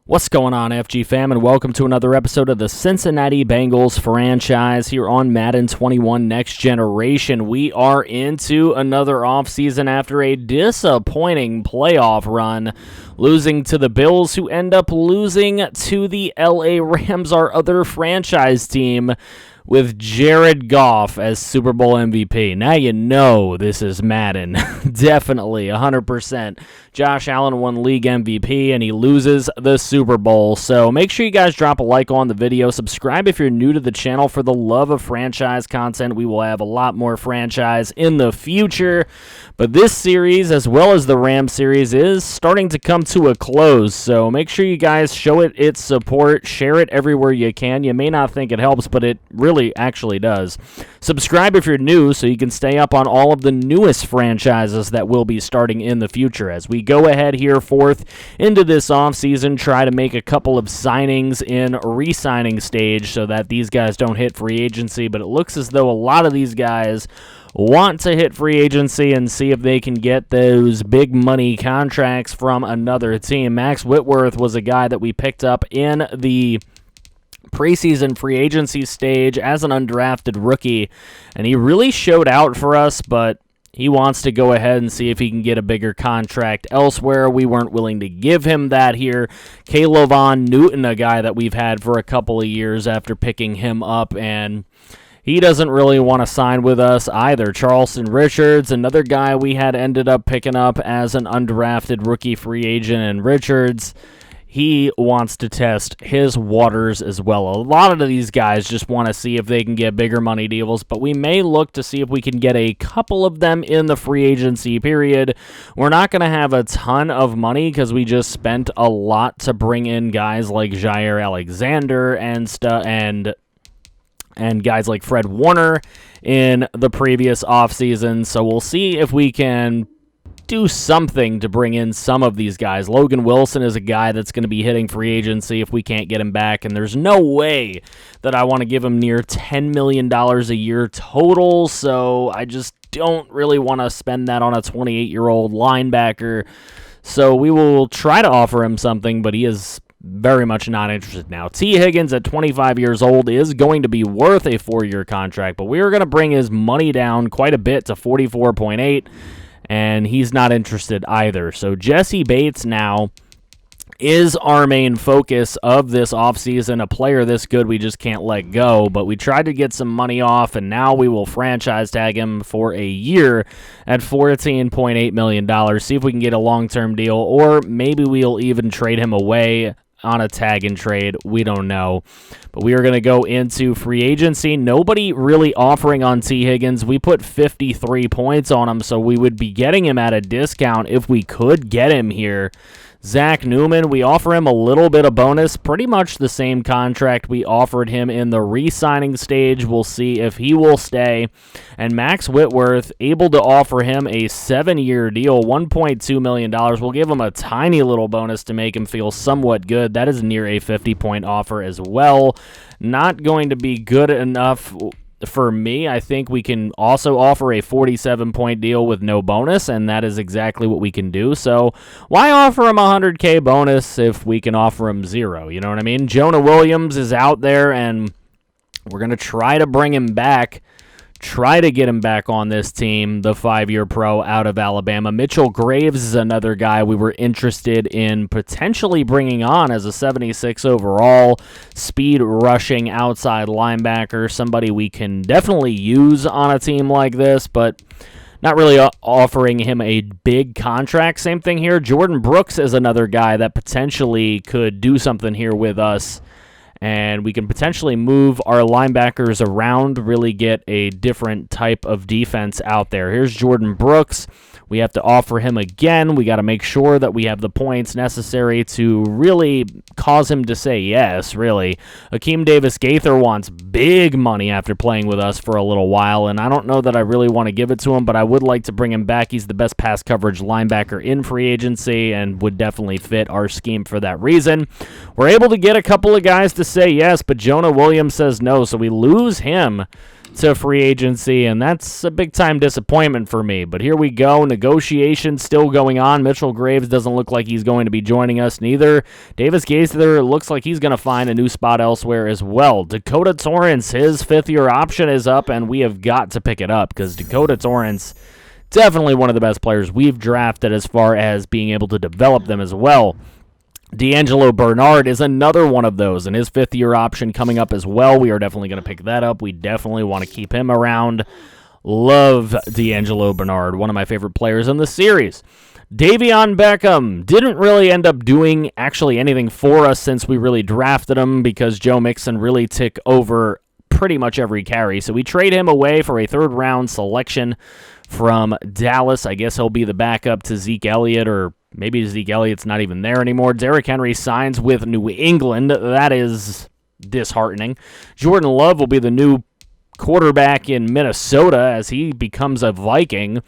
What's going on, FG fam, and welcome to another episode of the Cincinnati Bengals Franchise here on Madden 21 Next Generation. We are into another offseason after a disappointing playoff run, losing to the Bills, who end up losing to the LA Rams, our other franchise team, with Jared Goff as Super Bowl MVP. Now you know this is Madden. Definitely, 100%. Josh Allen won league MVP, and he loses the Super Bowl. So make sure you guys drop a like on the video. Subscribe if you're new to the channel for the love of franchise content. We will have a lot more franchise in the future. But this series, as well as the Rams series, is starting to come to a close. So make sure you guys show it its support. Share it everywhere you can. You may not think it helps, but it really actually does. Subscribe if you're new so you can stay up on all of the newest franchises that will be starting in the future. As we go ahead here forth into this offseason, try to make a couple of signings in re-signing stage so that these guys don't hit free agency, but it looks as though a lot of these guys want to hit free agency and see if they can get those big money contracts from another team. Max Whitworth was a guy that we picked up in the preseason free agency stage as an undrafted rookie, and he really showed out for us, but he wants to go ahead and see if he can get a bigger contract elsewhere. We weren't willing to give him that here. Kayvon Newton, a guy that we've had for a couple of years after picking him up, and he doesn't really want to sign with us either. Charleston Richards, another guy we had ended up picking up as an undrafted rookie free agent, and Richards, he wants to test his waters as well. A lot of these guys just want to see if they can get bigger money deals, but we may look to see if we can get a couple of them in the free agency period. We're not going to have a ton of money because we just spent a lot to bring in guys like Jair Alexander and guys like Fred Warner in the previous offseason. So we'll see if we can do something to bring in some of these guys. Logan Wilson is a guy that's going to be hitting free agency if we can't get him back, and there's no way that I want to give him near $10 million a year total, so I just don't really want to spend that on a 28-year-old linebacker. So we will try to offer him something, but he is very much not interested now. T. Higgins at 25 years old is going to be worth a 4-year contract, but we are going to bring his money down quite a bit to 44.8, and he's not interested either. So Jesse Bates now is our main focus of this offseason. A player this good we just can't let go, but we tried to get some money off, and now we will franchise tag him for a year at $14.8 million. See if we can get a long-term deal, or maybe we'll even trade him away on a tag and trade. We don't know. But we are going to go into free agency. Nobody really offering on T. Higgins. We put 53 points on him, so we would be getting him at a discount if we could get him here. Zach Newman, we offer him a little bit of bonus, pretty much the same contract we offered him in the re-signing stage. We'll see if he will stay. And Max Whitworth, able to offer him a 7-year deal, $1.2 million. We'll give him a tiny little bonus to make him feel somewhat good. That is near a 50-point offer as well. Not going to be good enough for me. I think we can also offer a 47-point deal with no bonus, and that is exactly what we can do. So why offer him a 100K bonus if we can offer him 0? You know what I mean? Jonah Williams is out there, and we're going to try to bring him back. Try to get him back on this team, the 5-year pro out of Alabama. Mitchell Graves is another guy we were interested in potentially bringing on as a 76 overall, speed rushing outside linebacker, somebody we can definitely use on a team like this, but not really offering him a big contract. Same thing here. Jordan Brooks is another guy that potentially could do something here with us, and we can potentially move our linebackers around, really get a different type of defense out there. Here's Jordan Brooks. We have to offer him again. We got to make sure that we have the points necessary to really cause him to say yes, really. Akeem Davis-Gaither wants big money after playing with us for a little while, and I don't know that I really want to give it to him, but I would like to bring him back. He's the best pass coverage linebacker in free agency and would definitely fit our scheme for that reason. We're able to get a couple of guys to say yes, but Jonah Williams says no, so we lose him to free agency, and that's a big-time disappointment for me. But here we go. Negotiations still going on. Mitchell Graves doesn't look like he's going to be joining us neither. Davis Gaither looks like he's going to find a new spot elsewhere as well. Dakota Torrance, his fifth-year option is up, and we have got to pick it up because Dakota Torrance, definitely one of the best players we've drafted as far as being able to develop them as well. D'Angelo Bernard is another one of those, and his fifth-year option coming up as well. We are definitely going to pick that up. We definitely want to keep him around. Love D'Angelo Bernard, one of my favorite players in the series. Davion Beckham didn't really end up doing actually anything for us since we really drafted him because Joe Mixon really took over pretty much every carry. So we trade him away for a third-round selection from Dallas. I guess he'll be the backup to Zeke Elliott, or maybe Zeke Elliott's not even there anymore. Derrick Henry signs with New England. That is disheartening. Jordan Love will be the new quarterback in Minnesota as he becomes a Viking.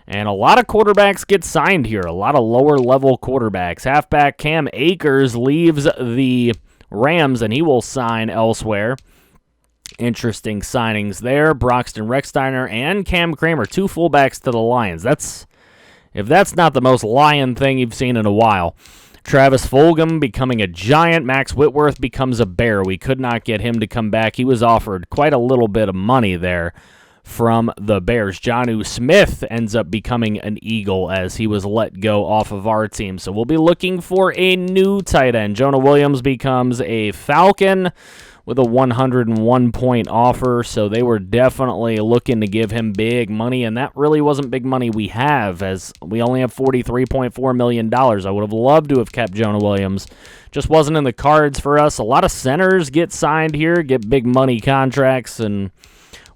And a lot of quarterbacks get signed here, a lot of lower-level quarterbacks. Halfback Cam Akers leaves the Rams, and he will sign elsewhere. Interesting signings there. Broxton Rexsteiner and Cam Kramer, two fullbacks to the Lions. If that's not the most Lion thing you've seen in a while. Travis Fulgham becoming a Giant. Max Whitworth becomes a Bear. We could not get him to come back. He was offered quite a little bit of money there from the Bears. Jonnu Smith ends up becoming an Eagle as he was let go off of our team. So we'll be looking for a new tight end. Jonah Williams becomes a Falcon with a 101-point offer, so they were definitely looking to give him big money, and that really wasn't big money we have, as we only have $43.4 million. I would have loved to have kept Jonah Williams. Just wasn't in the cards for us. A lot of centers get signed here, get big money contracts, and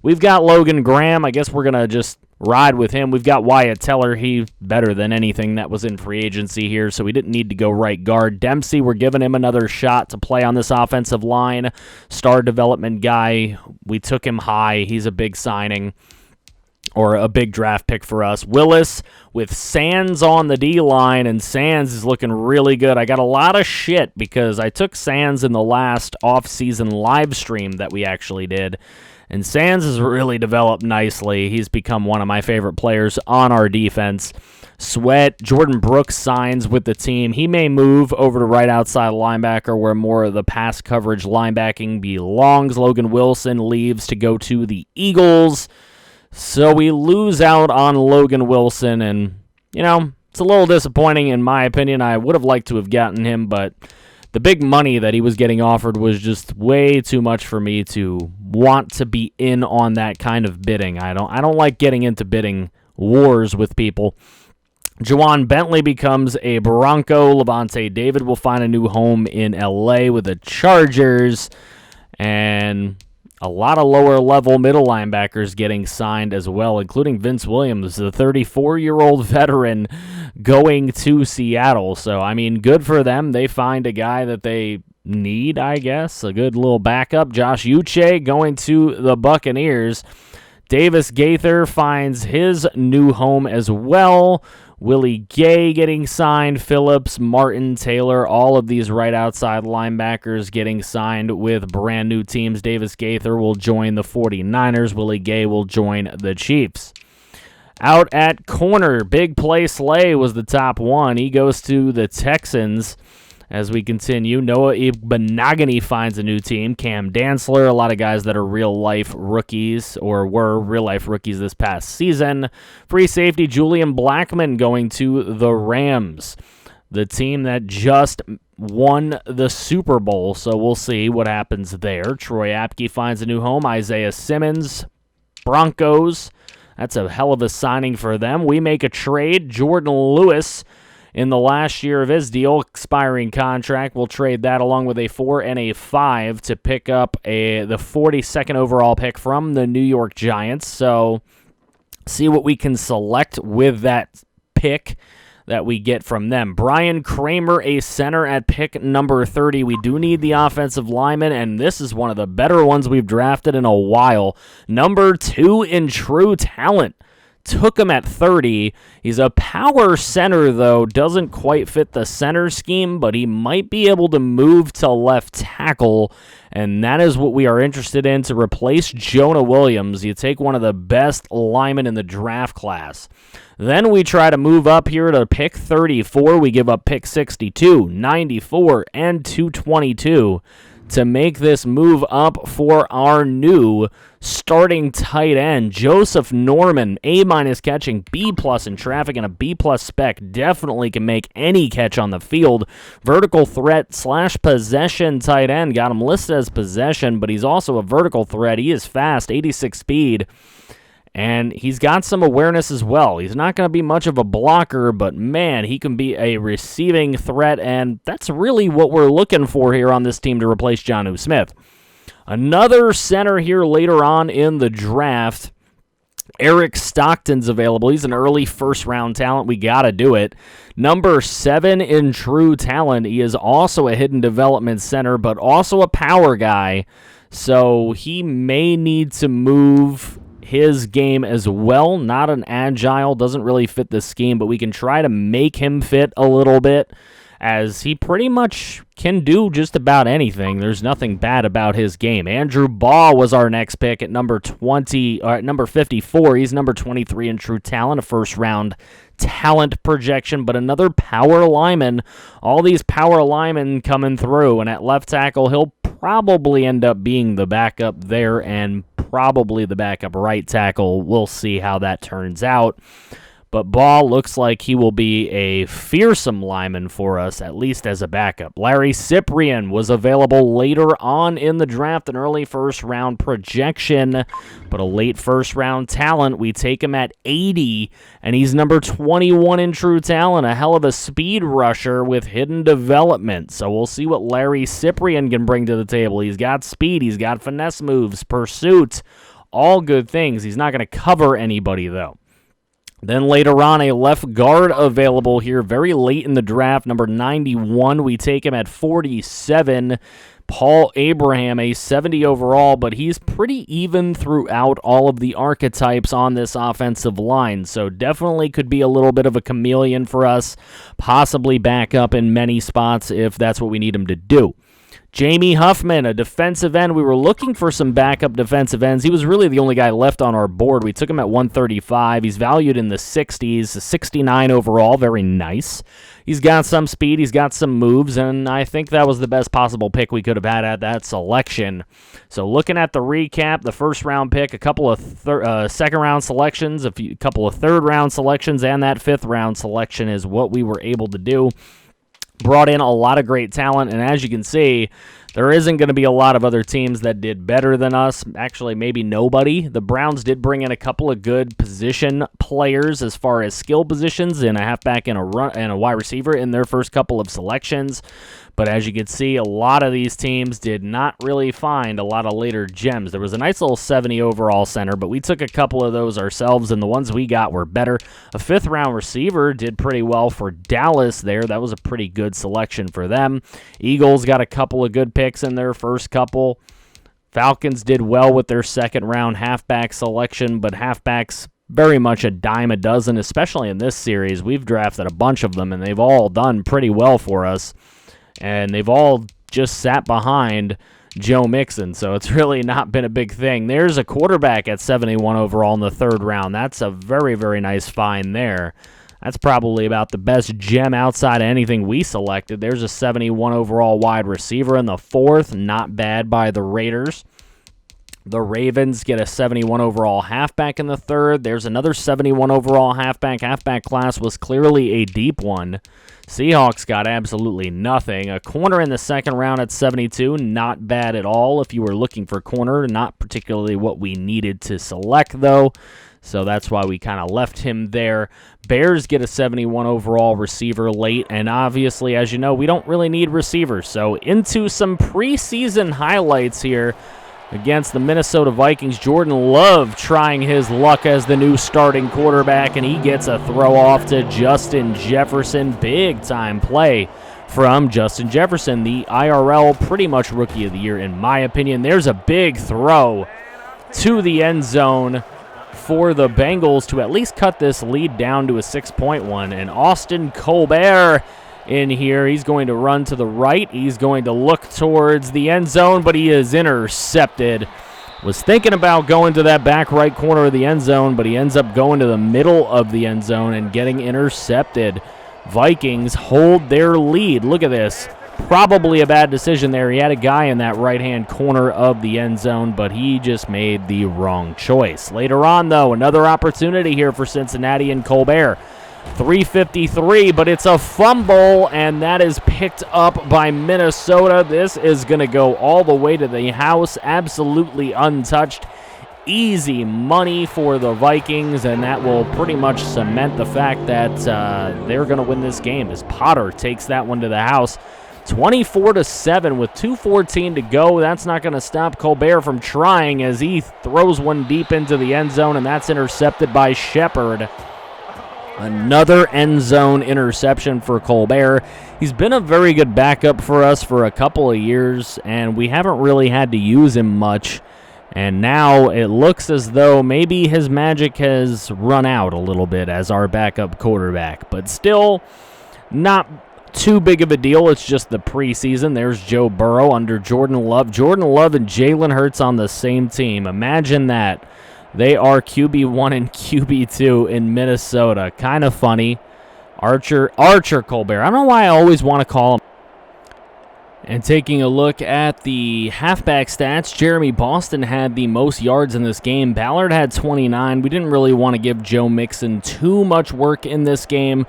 we've got Logan Graham. I guess we're going to just ride with him. We've got Wyatt Teller. He's better than anything that was in free agency here, so we didn't need to go right guard. Dempsey, we're giving him another shot to play on this offensive line. Star development guy. We took him high. He's a big signing, or a big draft pick for us. Willis with Sands on the D-line, and Sands is looking really good. I got a lot of shit because I took Sands in the last off-season live stream that we actually did, and Sands has really developed nicely. He's become one of my favorite players on our defense. Sweat, Jordan Brooks signs with the team. He may move over to right outside linebacker where more of the pass coverage linebacking belongs. Logan Wilson leaves to go to the Eagles. So we lose out on Logan Wilson, and, it's a little disappointing in my opinion. I would have liked to have gotten him, but the big money that he was getting offered was just way too much for me to want to be in on that kind of bidding. I don't like getting into bidding wars with people. Juwan Bentley becomes a Bronco. Levante David will find a new home in L.A. with the Chargers. And a lot of lower-level middle linebackers getting signed as well, including Vince Williams, the 34-year-old veteran, going to Seattle. So, good for them. They find a guy that they need, I guess, a good little backup. Josh Uche going to the Buccaneers. Davis Gaither finds his new home as well. Willie Gay getting signed, Phillips, Martin, Taylor, all of these right outside linebackers getting signed with brand new teams. Davis Gaither will join the 49ers. Willie Gay will join the Chiefs. Out at corner, Big Play Slay was the top one. He goes to the Texans. As we continue, Noah Ibenagany finds a new team. Cam Dantzler, a lot of guys that are real-life rookies or were real-life rookies this past season. Free safety Julian Blackman going to the Rams, the team that just won the Super Bowl, so we'll see what happens there. Troy Apke finds a new home. Isaiah Simmons, Broncos, that's a hell of a signing for them. We make a trade. Jordan Lewis, in the last year of his deal, expiring contract, we'll trade that along with a 4 and a 5 to pick up the 42nd overall pick from the New York Giants. So see what we can select with that pick that we get from them. Brian Kramer, a center at pick number 30. We do need the offensive lineman, and this is one of the better ones we've drafted in a while. Number 2 in true talent. took him at 30. He's a power center, though. Doesn't quite fit the center scheme, but he might be able to move to left tackle, and that is what we are interested in to replace Jonah Williams. You take one of the best linemen in the draft class. Then we try to move up here to pick 34. We give up pick 62, 94, and 222 to make this move up for our new starting tight end, Joseph Norman, A- catching, B+ in traffic, and a B+ spec. Definitely can make any catch on the field. Vertical threat / possession tight end. Got him listed as possession, but he's also a vertical threat. He is fast, 86 speed. And he's got some awareness as well. He's not going to be much of a blocker, but man, he can be a receiving threat, and that's really what we're looking for here on this team to replace Jonnu Smith. Another center here later on in the draft. Eric Stockton's available. He's an early first-round talent. We got to do it. Number 7 in true talent. He is also a hidden development center, but also a power guy. So he may need to move his game as well. Not an agile, doesn't really fit the scheme, but we can try to make him fit a little bit, as he pretty much can do just about anything. There's nothing bad about his game. Andrew Baugh was our next pick at number 54. He's number 23 in true talent, a first-round talent projection, but another power lineman. All these power linemen coming through, and at left tackle, he'll probably end up being the backup there and probably the backup right tackle. We'll see how that turns out. But Baugh looks like he will be a fearsome lineman for us, at least as a backup. Larry Cyprian was available later on in the draft, an early first-round projection, but a late first-round talent. We take him at 80, and he's number 21 in true talent, a hell of a speed rusher with hidden development. So we'll see what Larry Cyprian can bring to the table. He's got speed, he's got finesse moves, pursuit, all good things. He's not going to cover anybody, though. Then later on, a left guard available here very late in the draft, number 91. We take him at 47. Paul Abraham, a 70 overall, but he's pretty even throughout all of the archetypes on this offensive line, so definitely could be a little bit of a chameleon for us, possibly back up in many spots if that's what we need him to do. Jamie Huffman, a defensive end. We were looking for some backup defensive ends. He was really the only guy left on our board. We took him at 135. He's valued in the 60s, 69 overall. Very nice. He's got some speed. He's got some moves, and I think that was the best possible pick we could have had at that selection. So looking at the recap, the first-round pick, a couple of second-round selections, a couple of third-round selections, and that fifth-round selection is what we were able to do. Brought in a lot of great talent, and as you can see, there isn't going to be a lot of other teams that did better than us. Actually, maybe nobody. The Browns did bring in a couple of good position players as far as skill positions, and a halfback and a wide receiver in their first couple of selections. But as you can see, a lot of these teams did not really find a lot of later gems. There was a nice little 70 overall center, but we took a couple of those ourselves, and the ones we got were better. A fifth-round receiver did pretty well for Dallas there. That was a pretty good selection for them. Eagles got a couple of good picks in their first couple. Falcons did well with their second-round halfback selection, but halfbacks very much a dime a dozen, especially in this series. We've drafted a bunch of them, and they've all done pretty well for us. And they've all just sat behind Joe Mixon, so it's really not been a big thing. There's a quarterback at 71 overall in the third round. That's a very, very nice find there. That's probably about the best gem outside of anything we selected. There's a 71 overall wide receiver in the fourth. Not bad by the Raiders. The Ravens get a 71 overall halfback in the third. There's another 71 overall halfback. Halfback class was clearly a deep one. Seahawks got absolutely nothing. A corner in the second round at 72. Not bad at all if you were looking for corner. Not particularly what we needed to select, though. So that's why we kind of left him there. Bears get a 71 overall receiver late. And obviously, as you know, we don't really need receivers. So into some preseason highlights here. Against the Minnesota Vikings, Jordan Love trying his luck as the new starting quarterback, and he gets a throw off to Justin Jefferson. Big-time play from Justin Jefferson, the IRL pretty much rookie of the year, in my opinion. There's a big throw to the end zone for the Bengals to at least cut this lead down to a 6-point one. And Austin Colbert in here. He's going to run to the right. He's going to look towards the end zone, but he is intercepted. Was thinking about going to that back right corner of the end zone, but he ends up going to the middle of the end zone and getting intercepted. Vikings hold their lead. Look at this. Probably a bad decision there. He had a guy in that right-hand corner of the end zone, but he just made the wrong choice. Later on, though, another opportunity here for Cincinnati and Colbert. 3:53, but it's a fumble, and that is picked up by Minnesota. This is going to go all the way to the house, absolutely untouched. Easy money for the Vikings, and that will pretty much cement the fact that they're going to win this game as Potter takes that one to the house. 24-7 with 2:14 to go. That's not going to stop Colbert from trying as he throws one deep into the end zone, and that's intercepted by Shepard. Another end zone interception for Colbert. He's been a very good backup for us for a couple of years, and we haven't really had to use him much. And now it looks as though maybe his magic has run out a little bit as our backup quarterback. But still, not too big of a deal. It's just the preseason. There's Joe Burrow under Jordan Love. Jordan Love and Jalen Hurts on the same team. Imagine that. They are QB1 and QB2 in Minnesota. Kind of funny. Archer Colbert. I don't know why I always want to call him. And taking a look at the halfback stats, Jeremy Boston had the most yards in this game. Ballard had 29. We didn't really want to give Joe Mixon too much work in this game.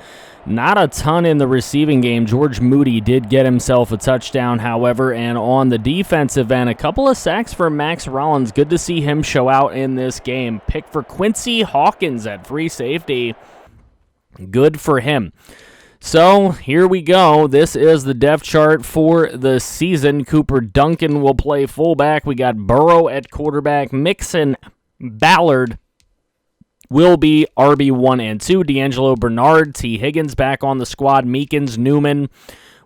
Not a ton in the receiving game. George Moody did get himself a touchdown, however, and on the defensive end, a couple of sacks for Max Rollins. Good to see him show out in this game. Pick for Quincy Hawkins at free safety. Good for him. So here we go. This is the depth chart for the season. Cooper Duncan will play fullback. We got Burrow at quarterback. Mixon, Ballard will be RB1 and 2. D'Angelo Bernard, T. Higgins back on the squad. Meekins, Newman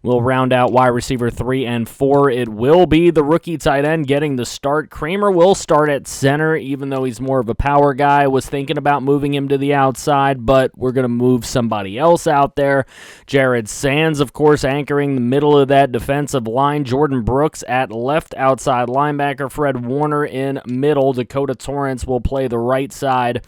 will round out wide receiver 3 and 4. It will be the rookie tight end getting the start. Kramer will start at center, even though he's more of a power guy. Was thinking about moving him to the outside, but we're going to move somebody else out there. Jared Sands, of course, anchoring the middle of that defensive line. Jordan Brooks at left outside linebacker. Fred Warner in middle. Dakota Torrance will play the right side.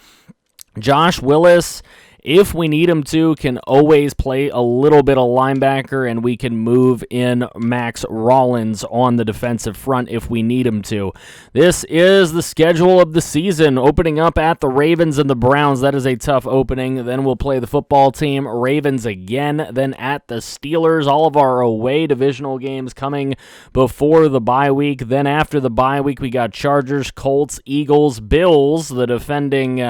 Josh Willis, if we need him to, can always play a little bit of linebacker, and we can move in Max Rollins on the defensive front if we need him to. This is the schedule of the season, opening up at the Ravens and the Browns. That is a tough opening. Then we'll play the football team, Ravens again, then at the Steelers. All of our away divisional games coming before the bye week. Then after the bye week, we got Chargers, Colts, Eagles, Bills, the defending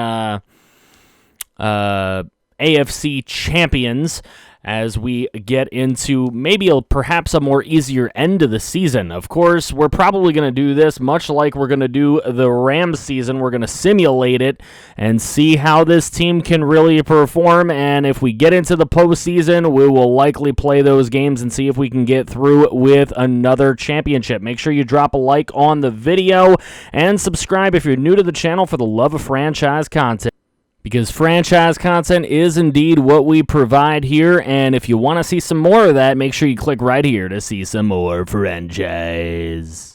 AFC champions, as we get into maybe perhaps a more easier end of the season. Of course, we're probably going to do this much like we're going to do the Rams season. We're going to simulate it and see how this team can really perform, and if we get into the postseason, we will likely play those games and see if we can get through with another championship. Make sure you drop a like on the video and subscribe if you're new to the channel for the love of franchise content. Because franchise content is indeed what we provide here, and if you want to see some more of that, make sure you click right here to see some more franchise.